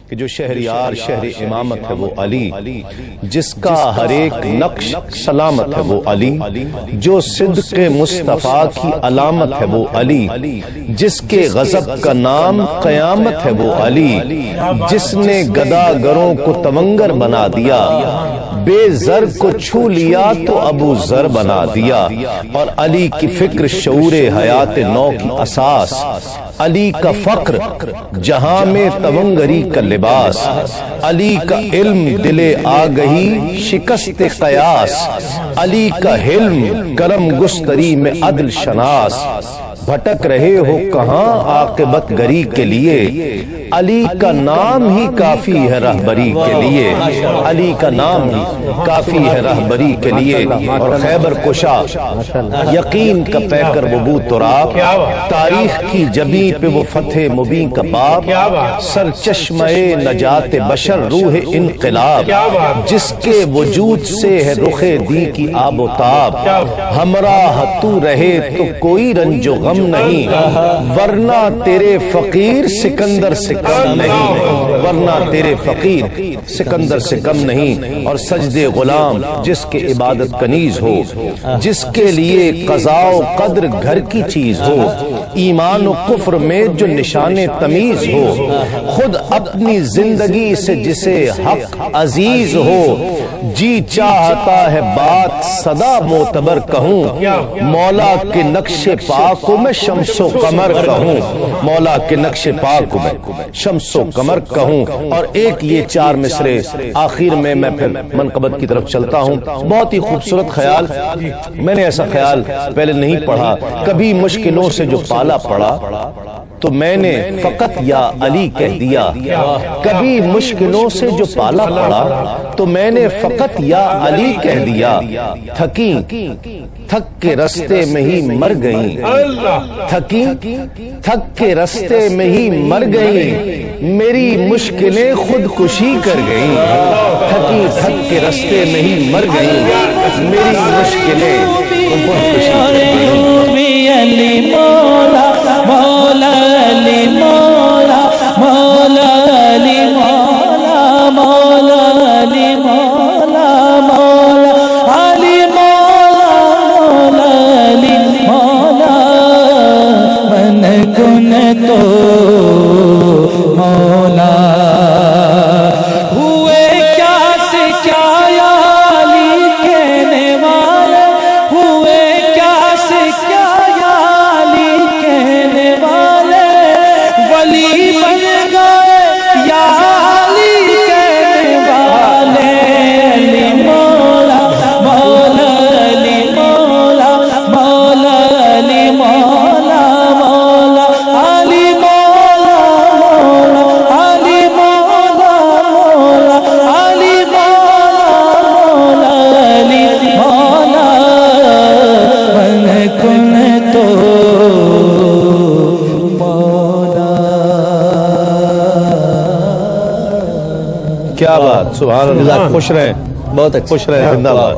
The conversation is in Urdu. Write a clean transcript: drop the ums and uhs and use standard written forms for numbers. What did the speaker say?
کہ جو شہریار شہر امامت ہے وہ علی، جس کا ہر ایک نقش سلامت ہے وہ علی، جو صدق مصطفیٰ کی علامت ہے وہ علی، جس کے غضب کا نام قیامت ہے وہ علی، جس نے گداگروں کو تونگر بنا دیا، بے زر کو چھو لیا تو ابو ذر بنا دیا، اور علی کی فکر شعور حیات نو کی اساس، علی کا فقر جہاں میں تونگری کا لباس، علی کا علم دل آگہی شکست قیاس، علی کا حلم کرم گستری میں عدل شناس، بھٹک رہے ہو کہاں عاقبت گری کے لیے، علی کا نام ہی کافی ہے رہبری کے لیے، علی کا نام ہی کافی ہے رہبری کے لیے، اور خیبر کشا یقین کا پیکر وہ بو تراب، تاریخ کی جبیں پہ وہ فتح مبین کا باب، سر چشمہ نجات بشر روح انقلاب، جس کے وجود سے ہے رخ دی کی آب و تاب، ہمراہ تو رہے تو کوئی رنج و غم نہیں، ورنہ تیرے فقیر سکندر سے کم نہیں، ورنہ تیرے فقیر سکندر سے کم نہیں، اور سجدے غلام جس کے عبادت کنیز ہو، جس کے لیے قضاء و قدر گھر کی چیز ہو، ایمان و کفر میں جو نشان تمیز ہو، خود اپنی زندگی سے جسے حق عزیز ہو، جی چاہتا ہے بات صدا معتبر کہوں، مولا کے نقش پاک کو میں شمس و قمر کہوں، مولا کے نقش پاک کو میں شمس و قمر کہوں۔ اور ایک یہ چار مصرے آخر میں پھر منقبت کی طرف چلتا ہوں، بہت ہی خوبصورت خیال، میں نے ایسا خیال پہلے نہیں پڑھا، کبھی مشکلوں سے جو پالا پڑا تو میں نے فقط یا علی کہہ دیا، کبھی مشکلوں سے جو پالا پڑا تو میں نے فقط یا علی کہہ دیا، تھکی تھک کے رستے میں ہی مر گئیں، تھکی تھک کے رستے میں ہی مر گئیں، میری مشکلیں خودکشی کر گئیں، تھکی تھک کے رستے میں ہی مر گئیں، میری مشکلیں خودکشی کر گئیں۔ مولا مولا علی مولا مولا علی مولا مولا علی مولا مولا علی مولا علی مولا من کن تو مولا ہوئے کیا سے کیا یا علی کہنے والے، ہوئے کیا سے کیا یا علی کہنے والے، ولی بن گئے یا علی کہنے والے، علی مولا مولا علی مولا مولا علی مولا مولا علی مولا مولا علی مولا مولا علی مولا علی مولا من کن تو مولا۔ کیا بات، سبحان اللہ، خوش رہیں، بہت خوش رہیں، زندہ باد۔